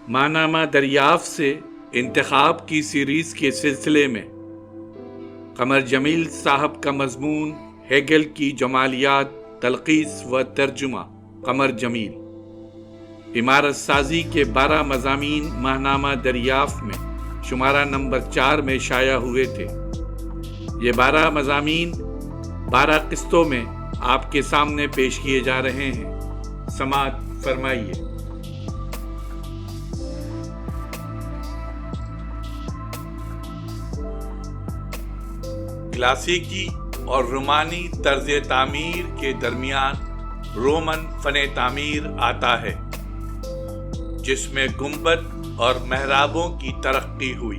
ماہنامہ دریافت سے انتخاب کی سیریز کے سلسلے میں قمر جمیل صاحب کا مضمون ہیگل کی جمالیات، تلخیص و ترجمہ قمر جمیل، عمارت سازی کے 12 مضامین ماہنامہ دریافت میں شمارہ نمبر 4 میں شائع ہوئے تھے۔ یہ 12 مضامین 12 قسطوں میں آپ کے سامنے پیش کیے جا رہے ہیں۔ سماعت فرمائیے۔ کلاسیکی اور رومانی طرز تعمیر کے درمیان رومن فن تعمیر آتا ہے، جس میں گنبد اور محرابوں کی ترقی ہوئی۔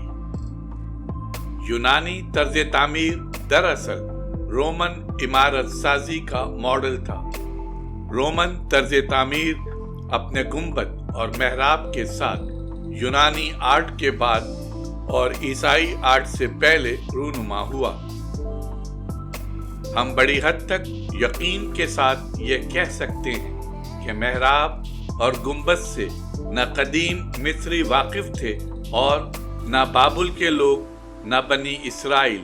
یونانی طرز تعمیر دراصل رومن عمارت سازی کا ماڈل تھا۔ رومن طرز تعمیر اپنے گنبد اور محراب کے ساتھ یونانی آرٹ کے بعد اور عیسائی آرٹ سے پہلے رونما ہوا۔ ہم بڑی حد تک یقین کے ساتھ یہ کہہ سکتے ہیں کہ محراب اور گنبد سے نہ قدیم مصری واقف تھے اور نہ بابل کے لوگ، نہ بنی اسرائیل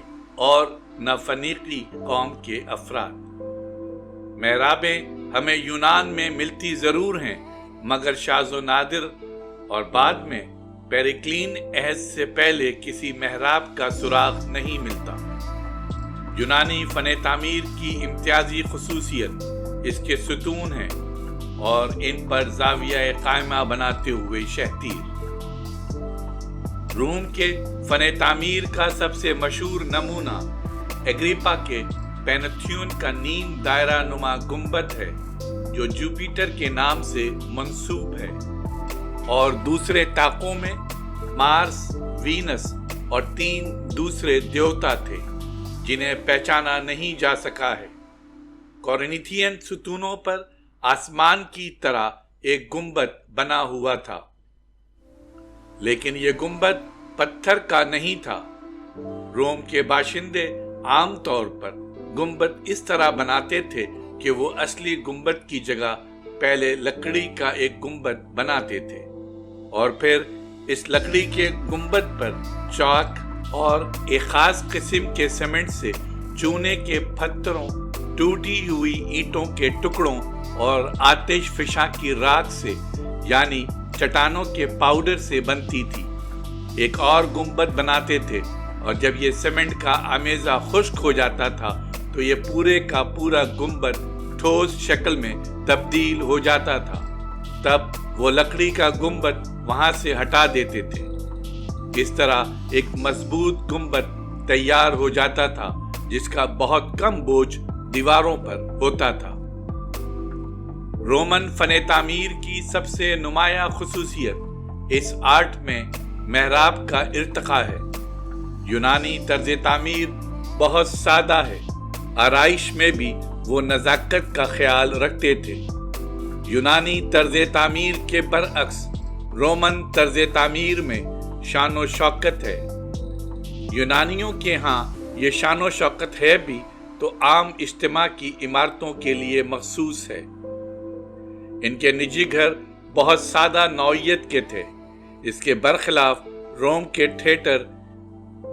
اور نہ فنیقی قوم کے افراد۔ محرابیں ہمیں یونان میں ملتی ضرور ہیں، مگر شاذ و نادر اور بعد میں پیریکلین عہد سے پہلے کسی محراب کا سراغ نہیں ملتا۔ یونانی فن تعمیر کی امتیازی خصوصیت اس کے ستون ہیں اور ان پر زاویہ قائمہ بناتے ہوئے شہتیر۔ روم کے فن تعمیر کا سب سے مشہور نمونہ ایگریپا کے پینتھیون کا نیم دائرہ نما گنبد ہے، جو جوپیٹر کے نام سے منسوب ہے، اور دوسرے طاقوں میں مارس، وینس اور 3 دوسرے دیوتا تھے جنہیں پہچانا نہیں جا سکا ہے۔ کورینتھین ستونوں پر آسمان کی طرح ایک گنبد بنا ہوا تھا، لیکن یہ گنبد پتھر کا نہیں تھا۔ روم کے باشندے عام طور پر گنبد اس طرح بناتے تھے کہ وہ اصلی گنبد کی جگہ پہلے لکڑی کا ایک گنبد بناتے تھے اور پھر اس لکڑی کے گنبد پر چاک اور ایک خاص قسم کے سیمنٹ سے چونے کے پتھروں، ٹوٹی ہوئی اینٹوں کے ٹکڑوں اور آتش فشاں کی راکھ سے یعنی چٹانوں کے پاؤڈر سے بنتی تھی۔ ایک اور گنبد بناتے تھے، اور جب یہ سیمنٹ کا آمیزہ خشک ہو جاتا تھا تو یہ پورے کا پورا گنبد ٹھوس شکل میں تبدیل ہو جاتا تھا۔ تب وہ لکڑی کا گنبد وہاں سے ہٹا دیتے تھے۔ اس طرح ایک مضبوط گنبد تیار ہو جاتا تھا جس کا بہت کم بوجھ دیواروں پر ہوتا تھا۔ رومن فن تعمیر کی سب سے نمایاں خصوصیت اس آرٹ میں محراب کا ارتقاء ہے۔ یونانی طرز تعمیر بہت سادہ ہے، آرائش میں بھی وہ نزاکت کا خیال رکھتے تھے۔ یونانی طرز تعمیر کے برعکس رومن طرز تعمیر میں شان و شوکت ہے۔ یونانیوں کے ہاں یہ شان و شوکت ہے بھی تو عام اجتماع کی عمارتوں کے لیے مخصوص ہے۔ ان کے نجی گھر بہت سادہ نوعیت کے تھے۔ اس کے برخلاف روم کے تھیٹر،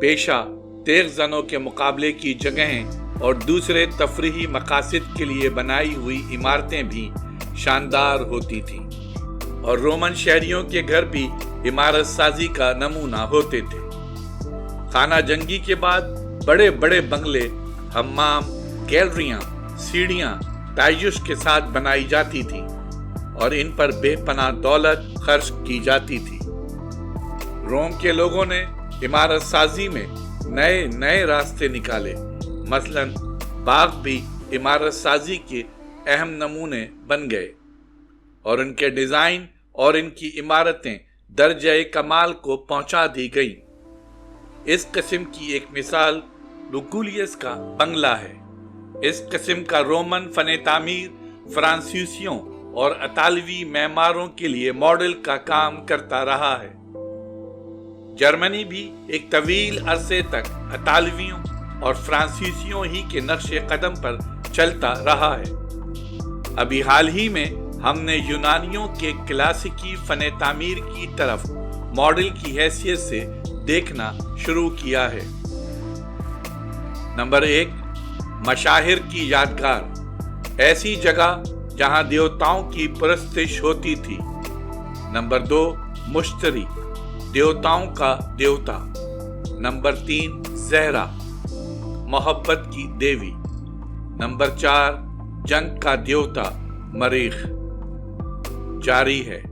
پیشہ، تیغ زنوں کے مقابلے کی جگہیں اور دوسرے تفریحی مقاصد کے لیے بنائی ہوئی عمارتیں بھی شاندار ہوتی تھیں، اور رومن شہریوں کے گھر بھی عمارت سازی کا نمونہ ہوتے تھے۔ خانہ جنگی کے بعد بڑے بڑے بنگلے، حمام، گیلریاں، سیڑھیاں تعیش کے ساتھ بنائی جاتی تھیں اور ان پر بے پناہ دولت خرچ کی جاتی تھی۔ روم کے لوگوں نے عمارت سازی میں نئے نئے راستے نکالے، مثلاً باغ بھی عمارت سازی کے اہم نمونے بن گئے، اور ان کے ڈیزائن اور ان کی عمارتیں درجہ کمال کو پہنچا دی گئیں۔ اس قسم کی ایک مثال لوکولیس کا بنگلہ ہے۔ اس قسم کا رومن فن تعمیر فرانسیسیوں اور اطالوی معماروں کے لیے ماڈل کا کام کرتا رہا ہے۔ جرمنی بھی ایک طویل عرصے تک اطالویوں اور فرانسیسیوں ہی کے نقش قدم پر چلتا رہا ہے۔ ابھی حال ہی میں ہم نے یونانیوں کے کلاسیکی فن تعمیر کی طرف ماڈل کی حیثیت سے دیکھنا شروع کیا ہے۔ نمبر 1، مشاہر کی یادگار، ایسی جگہ جہاں دیوتاؤں کی پرستش ہوتی تھی۔ نمبر 2، مشتری، دیوتاؤں کا دیوتا۔ نمبر 3، زہرا، محبت کی دیوی۔ نمبر 4، جنگ کا دیوتا مریخ۔ جاری ہے۔